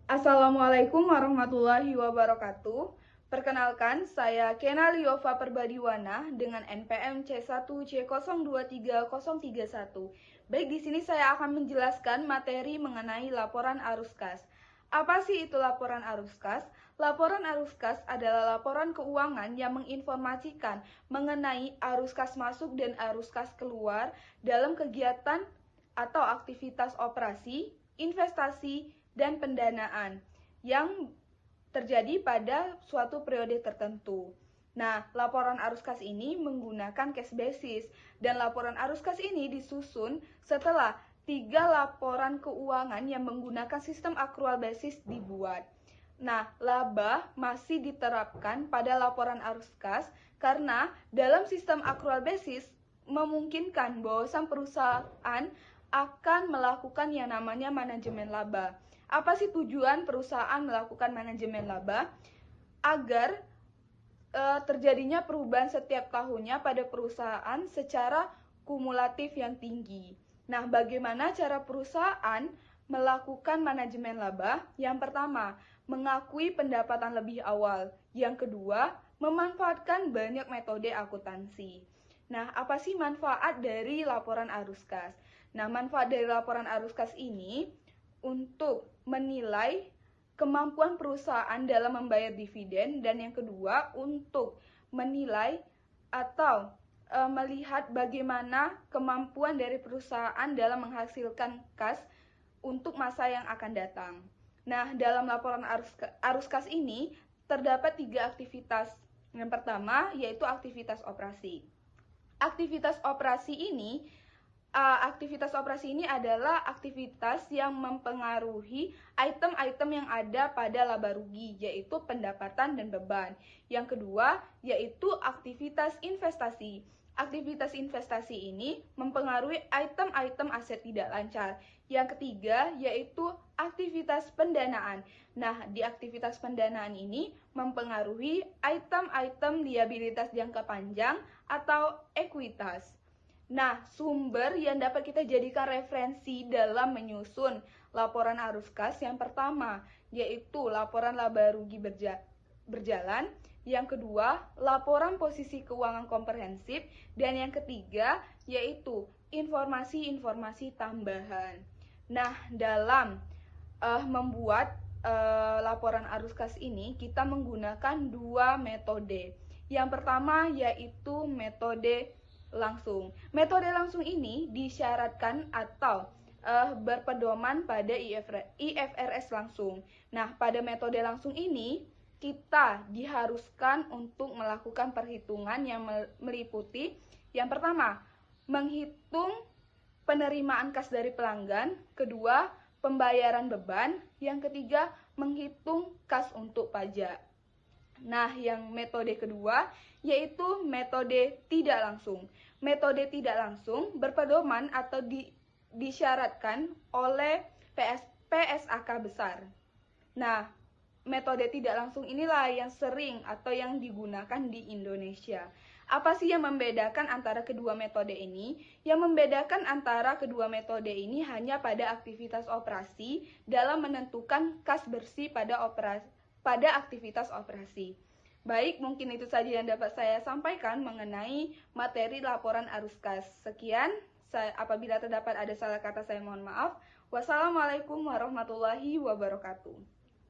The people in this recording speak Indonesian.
Assalamualaikum warahmatullahi wabarakatuh. Perkenalkan, saya Kena Liova Perbadiwana dengan NPM C1C023031. Baik, di sini saya akan menjelaskan materi mengenai laporan arus kas. Apa sih itu laporan arus kas? Laporan arus kas adalah laporan keuangan yang menginformasikan mengenai arus kas masuk dan arus kas keluar dalam kegiatan atau aktivitas operasi, investasi, dan pendanaan yang terjadi pada suatu periode tertentu. Nah, laporan arus kas ini menggunakan cash basis dan laporan arus kas ini disusun setelah 3 laporan keuangan yang menggunakan sistem accrual basis dibuat. Nah, laba masih diterapkan pada laporan arus kas karena dalam sistem accrual basis memungkinkan bahwa sang perusahaan akan melakukan yang namanya manajemen laba. Apa sih tujuan perusahaan melakukan manajemen laba? Agar terjadinya perubahan setiap tahunnya pada perusahaan secara kumulatif yang tinggi. Nah, bagaimana cara perusahaan melakukan manajemen laba? Yang pertama, mengakui pendapatan lebih awal. Yang kedua, memanfaatkan banyak metode akuntansi. Nah, apa sih manfaat dari laporan arus kas? Nah, manfaat dari laporan arus kas ini untuk menilai kemampuan perusahaan dalam membayar dividen, dan yang kedua untuk menilai atau melihat bagaimana kemampuan dari perusahaan dalam menghasilkan kas untuk masa yang akan datang. Nah, dalam laporan arus kas ini terdapat 3 aktivitas. Yang pertama yaitu aktivitas operasi. Aktivitas operasi ini adalah aktivitas yang mempengaruhi item-item yang ada pada laba rugi, yaitu pendapatan dan beban. Yang kedua, yaitu aktivitas investasi. Aktivitas investasi ini mempengaruhi item-item aset tidak lancar. Yang ketiga, yaitu aktivitas pendanaan. Nah, di aktivitas pendanaan ini mempengaruhi item-item liabilitas jangka panjang atau ekuitas. Nah, sumber yang dapat kita jadikan referensi dalam menyusun laporan arus kas yang pertama yaitu laporan laba rugi berjalan, yang kedua laporan posisi keuangan komprehensif, dan yang ketiga yaitu informasi-informasi tambahan. Nah, dalam membuat laporan arus kas ini kita menggunakan 2 metode. Yang pertama yaitu metode langsung. Metode langsung ini disyaratkan atau berpedoman pada IFRS langsung. Nah, pada metode langsung ini kita diharuskan untuk melakukan perhitungan yang meliputi yang pertama, menghitung penerimaan kas dari pelanggan, kedua, pembayaran beban, yang ketiga, menghitung kas untuk pajak. Nah, yang metode kedua yaitu metode tidak langsung. Metode tidak langsung berpedoman atau disyaratkan oleh PSAK besar. Nah, metode tidak langsung inilah yang sering atau yang digunakan di Indonesia. Apa sih yang membedakan antara kedua metode ini? Yang membedakan antara kedua metode ini hanya pada aktivitas operasi dalam menentukan kas bersih pada aktivitas operasi. Baik, mungkin itu saja yang dapat saya sampaikan mengenai materi laporan arus kas. Sekian, apabila terdapat ada salah kata saya mohon maaf. Wassalamualaikum warahmatullahi wabarakatuh.